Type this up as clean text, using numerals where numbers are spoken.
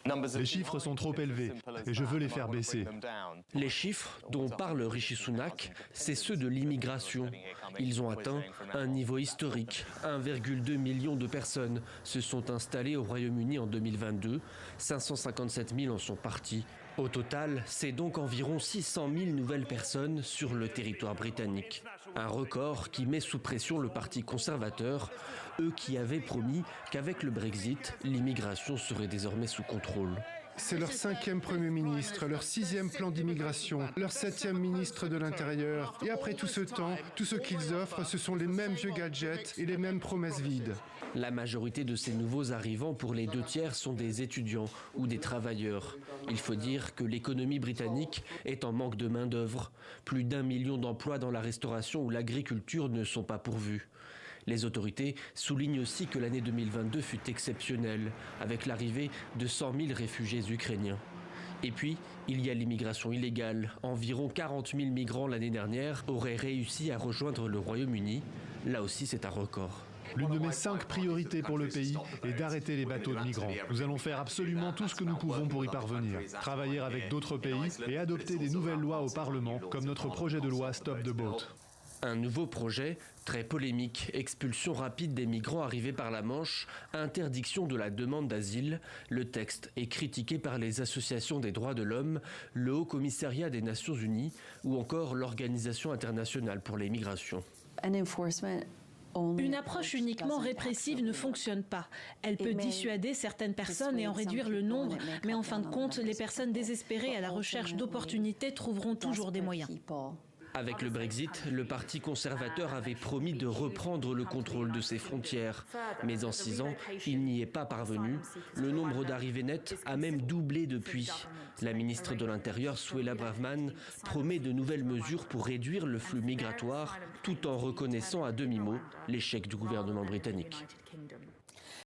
Les chiffres sont trop élevés et je veux les faire baisser. Les chiffres dont parle Rishi Sunak, c'est ceux de l'immigration. Ils ont atteint un niveau historique. 1,2 million de personnes se sont installées au Royaume-Uni en 2022. 557 000 en sont partis. Au total, c'est donc environ 600 000 nouvelles personnes sur le territoire britannique. Un record qui met sous pression le Parti conservateur, eux qui avaient promis qu'avec le Brexit, l'immigration serait désormais sous contrôle. C'est leur 5e Premier ministre, leur 6e plan d'immigration, leur 7e ministre de l'Intérieur. Et après tout ce temps, tout ce qu'ils offrent, ce sont les mêmes vieux gadgets et les mêmes promesses vides. La majorité de ces nouveaux arrivants, pour les 2/3, sont des étudiants ou des travailleurs. Il faut dire que l'économie britannique est en manque de main-d'œuvre. Plus d'1 million d'emplois dans la restauration ou l'agriculture ne sont pas pourvus. Les autorités soulignent aussi que l'année 2022 fut exceptionnelle, avec l'arrivée de 100 000 réfugiés ukrainiens. Et puis, il y a l'immigration illégale. Environ 40 000 migrants l'année dernière auraient réussi à rejoindre le Royaume-Uni. Là aussi, c'est un record. L'une de mes 5 priorités pour le pays est d'arrêter les bateaux de migrants. Nous allons faire absolument tout ce que nous pouvons pour y parvenir. Travailler avec d'autres pays et adopter des nouvelles lois au Parlement, comme notre projet de loi Stop the Boat. Un nouveau projet, très polémique, expulsion rapide des migrants arrivés par la Manche, interdiction de la demande d'asile. Le texte est critiqué par les associations des droits de l'homme, le Haut Commissariat des Nations Unies ou encore l'Organisation internationale pour les migrations. Une approche uniquement répressive ne fonctionne pas. Elle peut dissuader certaines personnes et en réduire le nombre, mais en fin de compte, les personnes désespérées à la recherche d'opportunités trouveront toujours des moyens. Avec le Brexit, le Parti conservateur avait promis de reprendre le contrôle de ses frontières. Mais en 6 ans, il n'y est pas parvenu. Le nombre d'arrivées nettes a même doublé depuis. La ministre de l'Intérieur, Suella Braverman, promet de nouvelles mesures pour réduire le flux migratoire, tout en reconnaissant à demi-mot l'échec du gouvernement britannique.